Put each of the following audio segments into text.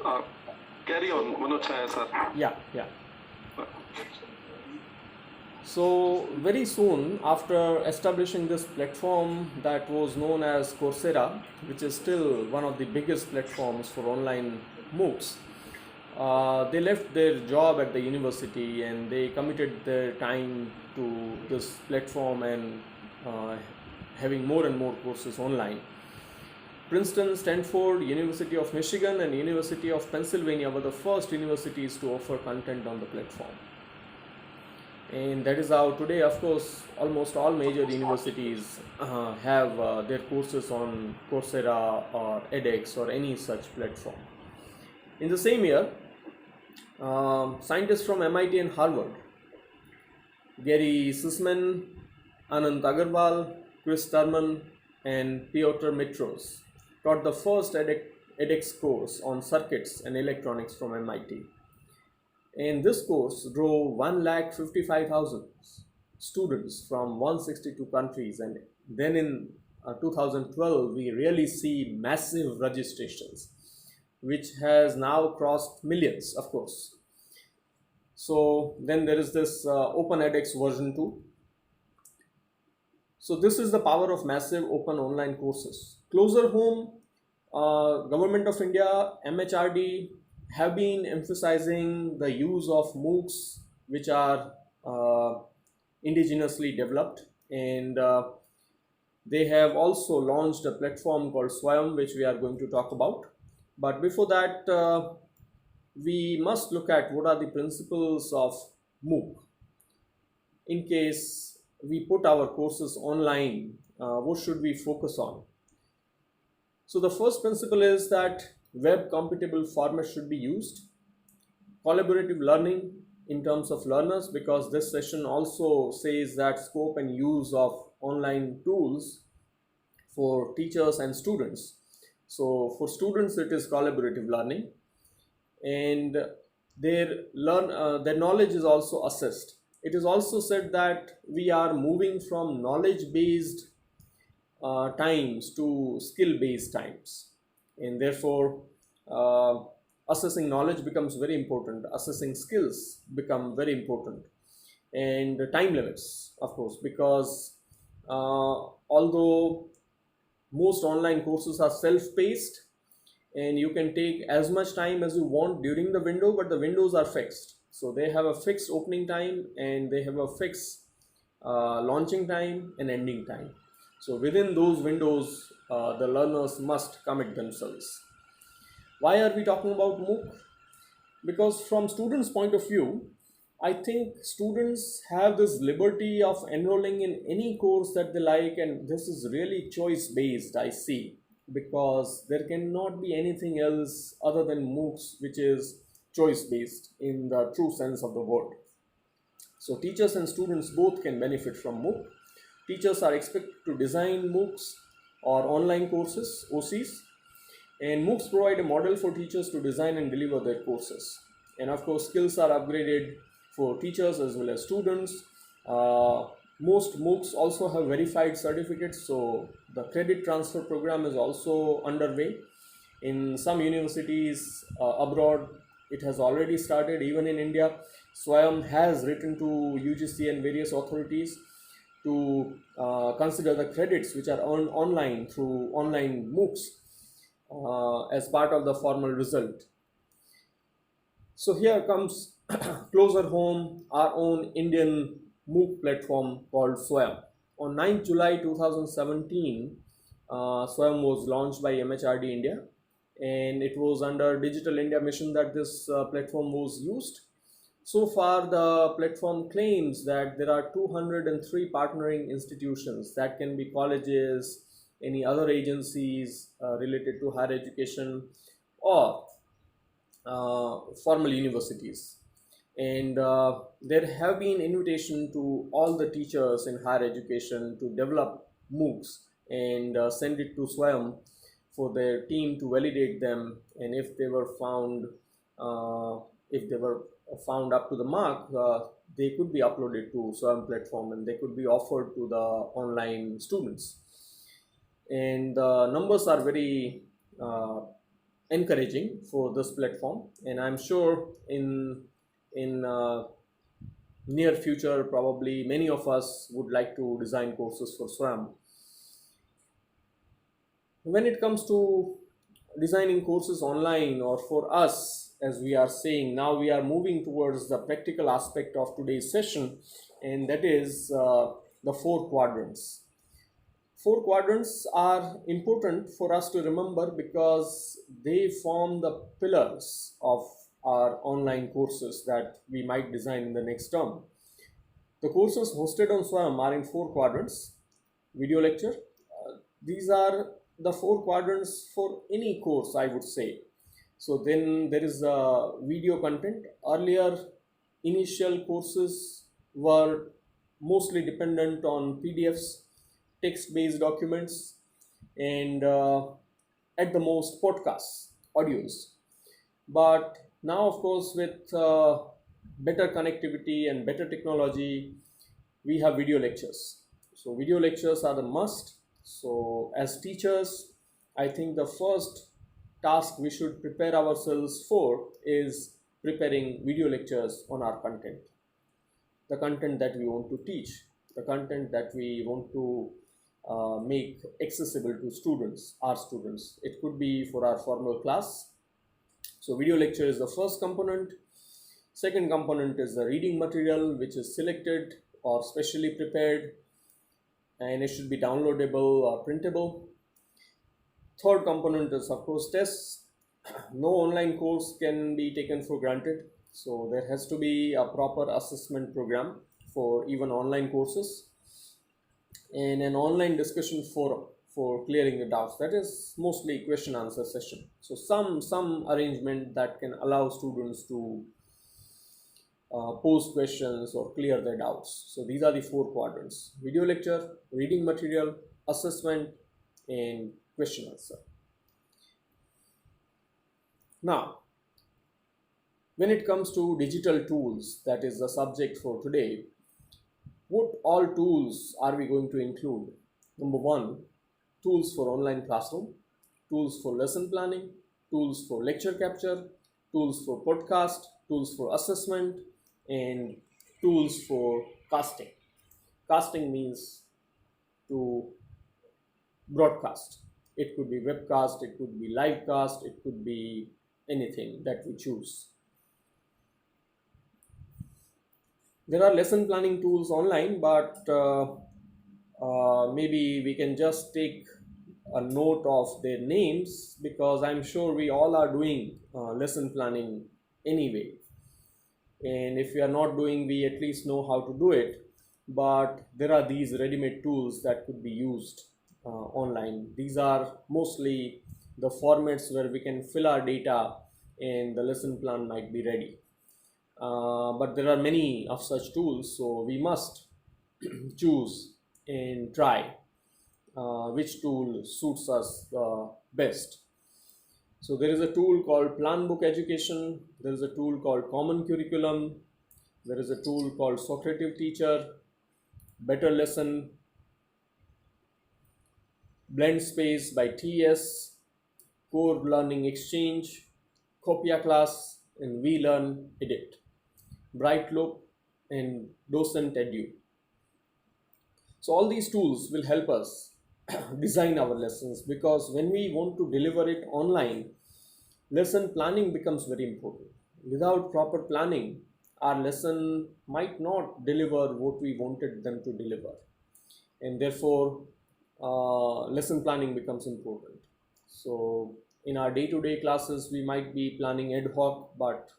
Uh, Carry on, Manoj, Chhaya, sir. Yeah. So very soon after establishing this platform that was known as Coursera, which is still one of the biggest platforms for online MOOCs, they left their job at the university and they committed their time to this platform and having more and more courses online. Princeton, Stanford, University of Michigan and University of Pennsylvania were the first universities to offer content on the platform. And that is how today, of course, almost all major universities have their courses on Coursera or edX or any such platform. In the same year, scientists from MIT and Harvard, Gary Sussman, Anand Agarwal, Chris Thurman, and Piotr Mitros taught the first edX course on circuits and electronics from MIT. And this course drew 1,55,000 students from 162 countries. And then in 2012, we really see massive registrations, which has now crossed millions, of course. So then there is this Open edX version 2. So this is the power of massive open online courses. Closer home, Government of India, MHRD, have been emphasizing the use of MOOCs, which are indigenously developed, and they have also launched a platform called Swayam, which we are going to talk about. But before that, we must look at what are the principles of MOOC. In case we put our courses online, what should we focus on? So the first principle is that web compatible format should be used. Collaborative learning in terms of learners, because this session also says that scope and use of online tools for teachers and students. So for students, it is collaborative learning, and their knowledge is also assessed. It is also said that we are moving from knowledge-based times to skill-based times, and therefore assessing knowledge becomes very important, assessing skills become very important, and time limits, of course, because although most online courses are self-paced and you can take as much time as you want during the window, but the windows are fixed. So they have a fixed opening time and they have a fixed launching time and ending time. So within those windows, the learners must commit themselves. Why are we talking about MOOC? Because from students' point of view, I think students have this liberty of enrolling in any course that they like, and this is really choice-based, I see, because there cannot be anything else other than MOOCs which is choice-based in the true sense of the word. So teachers and students both can benefit from MOOC. Teachers are expected to design MOOCs or online courses, OCs, and MOOCs provide a model for teachers to design and deliver their courses. And of course, skills are upgraded for teachers as well as students. Most MOOCs also have verified certificates, so the credit transfer program is also underway. In some universities abroad, it has already started. Even in India, Swayam has written to UGC and various authorities to consider the credits which are earned online through online MOOCs as part of the formal result. So here comes closer home, our own Indian MOOC platform called Swayam. On 9th July 2017, Swayam was launched by MHRD India, and it was under Digital India Mission that this platform was used. So far, the platform claims that there are 203 partnering institutions, that can be colleges, any other agencies related to higher education, or formal universities. And there have been invitation to all the teachers in higher education to develop MOOCs and send it to Swayam for their team to validate them, and if they were found up to the mark, they could be uploaded to Swayam platform and they could be offered to the online students. And the numbers are very encouraging for this platform, and I'm sure in near future probably many of us would like to design courses for SWAM. When it comes to designing courses online, or for us, as we are saying now, we are moving towards the practical aspect of today's session, and that is the 4 quadrants. 4 quadrants are important for us to remember because they form the pillars of our online courses that we might design in the next term. The courses hosted on SWAM are in 4 quadrants. Video lecture. These are the 4 quadrants for any course, I would say. So then there is video content. Earlier, initial courses were mostly dependent on PDFs, text-based documents, and at the most podcasts, audios. But now, of course, with better connectivity and better technology, we have video lectures. So video lectures are the must. So as teachers, I think the first task we should prepare ourselves for is preparing video lectures on our content, the content that we want to teach, the content that we want to make accessible to students, our students. It could be for our formal class. So video lecture is the first component. Second component is the reading material, which is selected or specially prepared, and it should be downloadable or printable. Third component is, of course, tests. No online course can be taken for granted, so there has to be a proper assessment program for even online courses, and an online discussion forum for clearing the doubts. That is mostly question answer session. So some arrangement that can allow students to pose questions or clear their doubts. So these are the 4 quadrants: video lecture, reading material, assessment, and question answer. Now, when it comes to digital tools, that is the subject for today, what all tools are we going to include? Number one, tools for online classroom, tools for lesson planning, tools for lecture capture, tools for podcast, tools for assessment, and tools for casting. Casting means to broadcast. It could be webcast, it could be live cast, it could be anything that we choose. There are lesson planning tools online, but maybe we can just take a note of their names, because I'm sure we all are doing lesson planning anyway. And if we are not doing, we at least know how to do it. But there are these ready-made tools that could be used online. These are mostly the formats where we can fill our data and the lesson plan might be ready. But there are many of such tools, so we must choose and try which tool suits us best. So there is a tool called Plan Book Education, there is a tool called Common Curriculum, there is a tool called Socrative Teacher, Better Lesson, Blend Space by TCAS, Core Learning Exchange, Copia Class, and We Learn Edit, Bright Loop, and Docent Edu. So all these tools will help us design our lessons, because when we want to deliver it online, lesson planning becomes very important. Without proper planning, our lesson might not deliver what we wanted them to deliver, and therefore lesson planning becomes important. So in our day-to-day classes, we might be planning ad hoc, but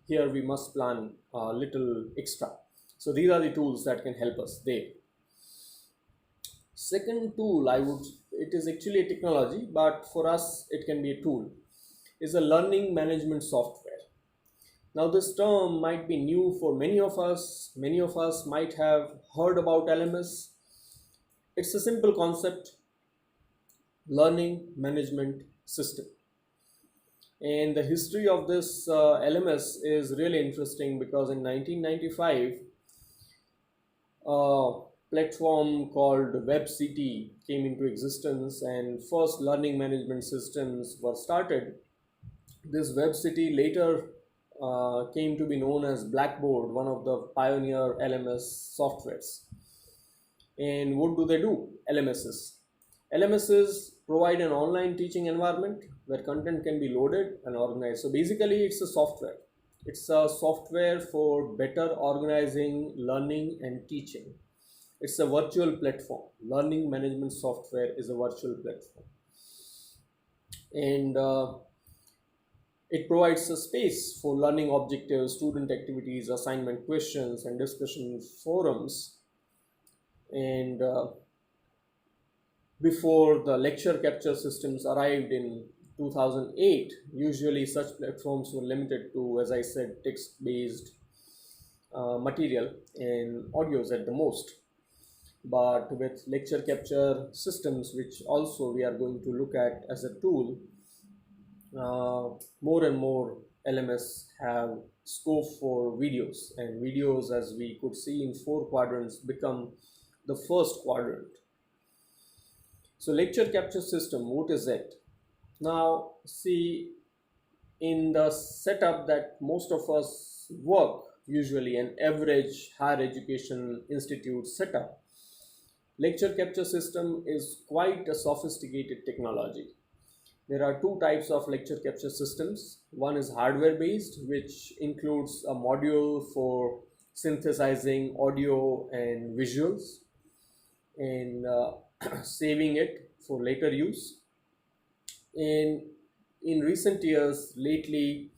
here we must plan a little extra. So these are the tools that can help us there. Second tool, it is actually a technology, but for us it can be a tool, is a learning management software. Now this term might be new for many of us. Many of us might have heard about LMS. It's a simple concept, learning management system. And the history of this LMS is really interesting, because in 1995, platform called WebCT came into existence, and first learning management systems were started. This web city later came to be known as Blackboard, one of the pioneer LMS softwares. And what do they do? LMSs. LMSs provide an online teaching environment where content can be loaded and organized. So basically, it's a software. It's a software for better organizing learning and teaching. It's a virtual platform. Learning management software is a virtual platform. And it provides a space for learning objectives, student activities, assignment questions, and discussion forums. And before the lecture capture systems arrived in 2008, usually such platforms were limited to, as I said, text-based material and audios at the most. But with lecture capture systems, which also we are going to look at as a tool, more and more LMS have scope for videos, and videos, as we could see in 4 quadrants, become the first quadrant. So lecture capture system, what is it? Now see, in the setup that most of us work, usually an average higher education institute setup, lecture capture system is quite a sophisticated technology. There are 2 types of lecture capture systems. One is hardware based, which includes a module for synthesizing audio and visuals and saving it for later use. And in recent years, lately,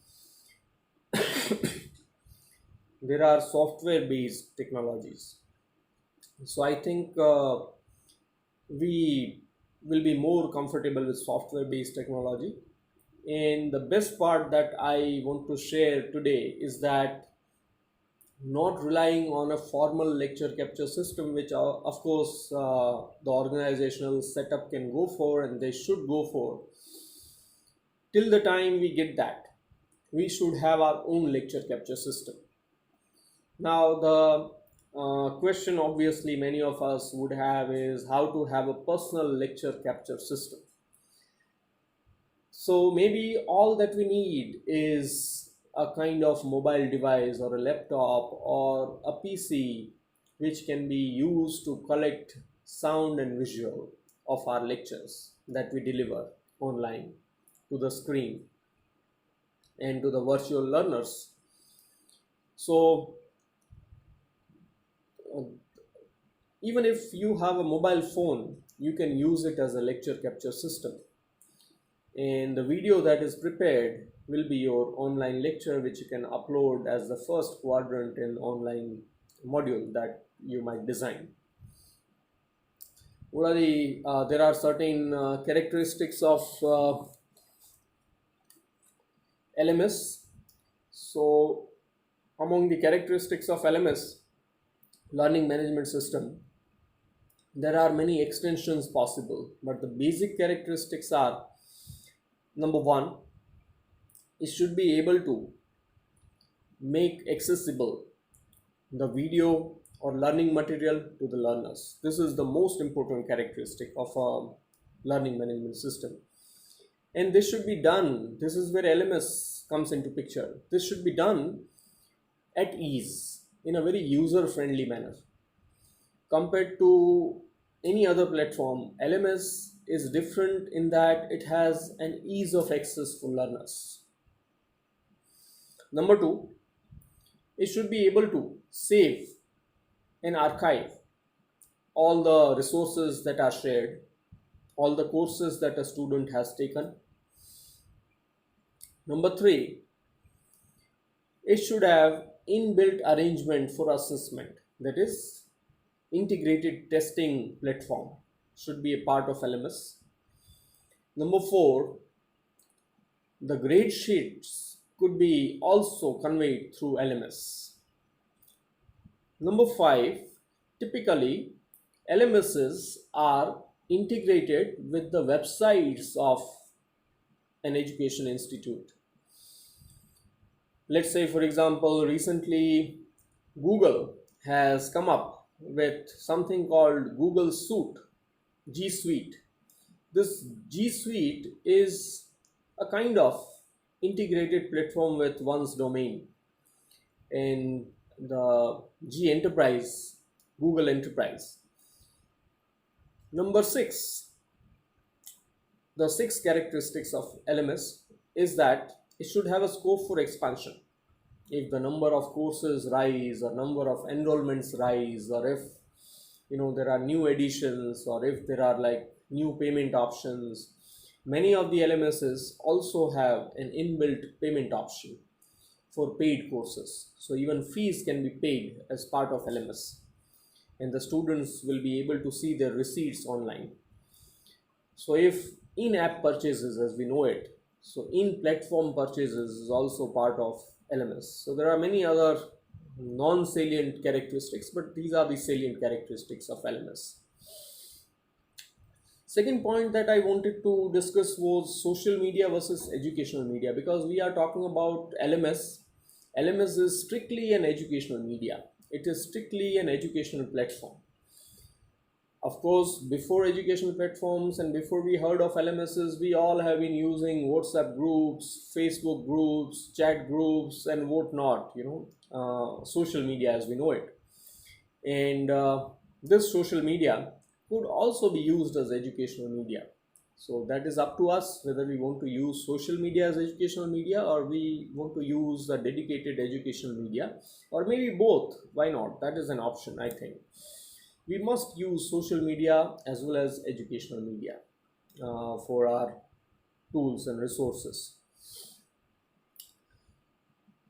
there are software based technologies. So I think we will be more comfortable with software based technology. And the best part that I want to share today is that not relying on a formal lecture capture system, which of course the organizational setup can go for and they should go for. Till the time we get that, we should have our own lecture capture system. Now the question obviously many of us would have is how to have a personal lecture capture system. So maybe all that we need is a kind of mobile device or a laptop or a PC which can be used to collect sound and visual of our lectures that we deliver online to the screen and to the virtual learners. So even if you have a mobile phone, you can use it as a lecture capture system. And the video that is prepared will be your online lecture, which you can upload as the first quadrant in online module that you might design. What are the there are certain characteristics of LMS. So among the characteristics of LMS, learning management system, there are many extensions possible, but the basic characteristics are: number 1, it should be able to make accessible the video or learning material to the learners. This is the most important characteristic of a learning management system. And this should be done, this is where LMS comes into picture. This should be done at ease, in a very user-friendly manner. Compared to any other platform, LMS is different in that it has an ease of access for learners. Number 2, it should be able to save and archive all the resources that are shared, all the courses that a student has taken. Number 3, it should have inbuilt arrangement for assessment, that is, integrated testing platform should be a part of LMS. Number 4, the grade sheets could be also conveyed through LMS. Number 5, typically LMSs are integrated with the websites of an education institute. Let's say, for example, recently Google has come up with something called Google Suite, G Suite. This G Suite is a kind of integrated platform with one's domain in the G Enterprise, Google Enterprise. Number 6, the 6 characteristics of LMS is that it should have a scope for expansion. If the number of courses rise or number of enrollments rise, or if there are new additions, or if there are like new payment options, many of the LMSs also have an inbuilt payment option for paid courses. So even fees can be paid as part of LMS, and the students will be able to see their receipts online. So if in-app purchases, as we know it, so in-platform purchases is also part of LMS. So there are many other non-salient characteristics, but these are the salient characteristics of LMS. Second point that I wanted to discuss was social media versus educational media, because we are talking about LMS. LMS is strictly an educational media. It is strictly an educational platform. Of course, before educational platforms and before we heard of LMSs, we all have been using WhatsApp groups, Facebook groups, chat groups, and whatnot, social media as we know it. And this social media could also be used as educational media. So that is up to us whether we want to use social media as educational media, or we want to use a dedicated educational media, or maybe both. Why not? That is an option, I think. We must use social media as well as educational media for our tools and resources.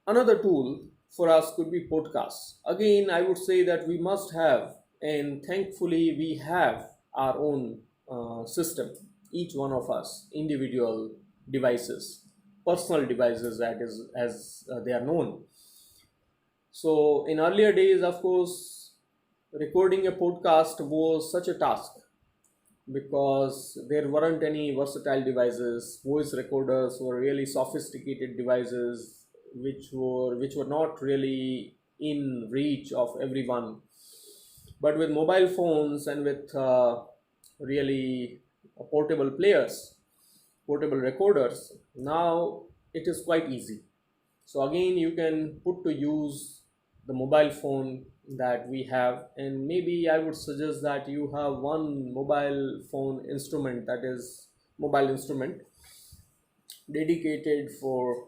Another tool for us could be podcasts. Again, I would say that we must have, and thankfully we have our own system, each one of us, individual devices, personal devices, that is, as they are known. So in earlier days, of course, recording a podcast was such a task, because there weren't any versatile devices. Voice recorders were really sophisticated devices which were not really in reach of everyone. But with mobile phones and with really portable players, portable recorders, now it is quite easy. So again, you can put to use the mobile phone that we have, and maybe I would suggest that you have one mobile phone instrument, that is mobile instrument dedicated for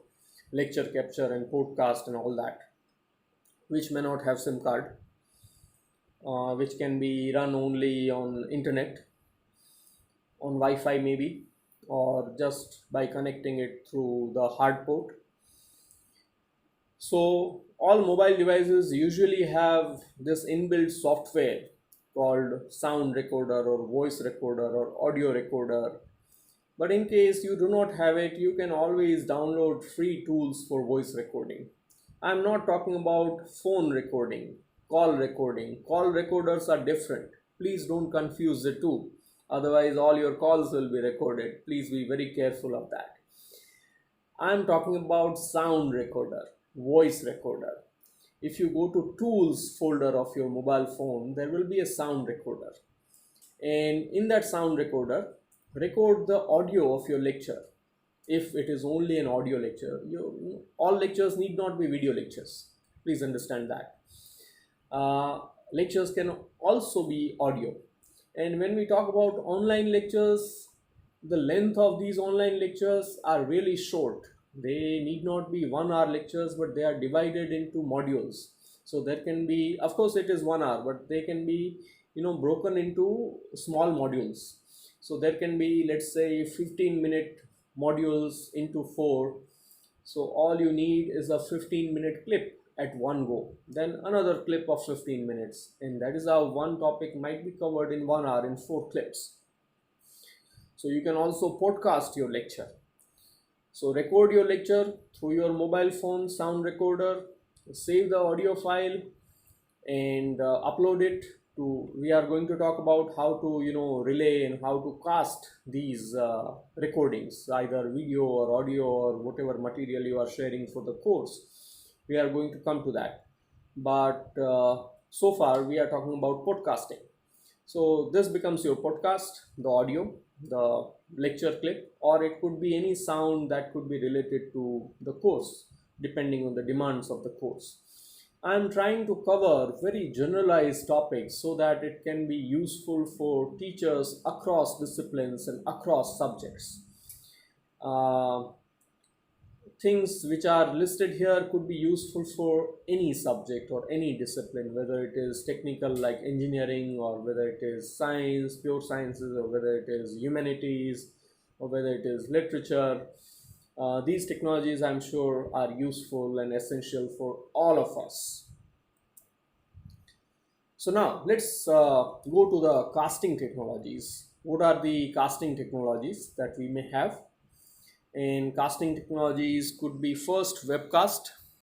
lecture capture and podcast and all that, which may not have SIM card, which can be run only on internet, on Wi-Fi maybe, or just by connecting it through the hard port. So all mobile devices usually have this inbuilt software called sound recorder or voice recorder or audio recorder. But in case you do not have it, you can always download free tools for voice recording. I'm not talking about phone recording, call recording. Call recorders are different. Please don't confuse the two. Otherwise, all your calls will be recorded. Please be very careful of that. I'm talking about sound recorder, voice recorder. If you go to tools folder of your mobile phone, there will be a sound recorder. And in that sound recorder, record the audio of your lecture. If it is only an audio lecture, all lectures need not be video lectures. Please understand that. Lectures can also be audio. And when we talk about online lectures, the length of these online lectures are really short. They need not be 1 hour lectures, but they are divided into modules. So there can be, of course it is 1 hour, but they can be broken into small modules. So there can be, let's say, 15-minute modules into 4. So all you need is a 15-minute clip at one go, then another clip of 15 minutes, and that is how one topic might be covered in 1 hour in 4 clips. So you can also podcast your lecture. So record your lecture through your mobile phone sound recorder, save the audio file, and upload it to. We are going to talk about how to relay and how to cast these recordings, either video or audio or whatever material you are sharing for the course. We are going to come to that, but so far we are talking about podcasting. So this becomes your podcast, the audio. the lecture clip, or it could be any sound that could be related to the course depending on the demands of the course. I am trying to cover very generalized topics so that it can be useful for teachers across disciplines and across subjects. Uh, Things which are listed here could be useful for any subject or any discipline, whether it is technical like engineering, or whether it is science, pure sciences, or whether it is humanities, or whether it is literature. These technologies, I'm sure, are useful and essential for all of us. So now let's go to the casting technologies. What are the casting technologies that we may have? And casting technologies could be first webcast.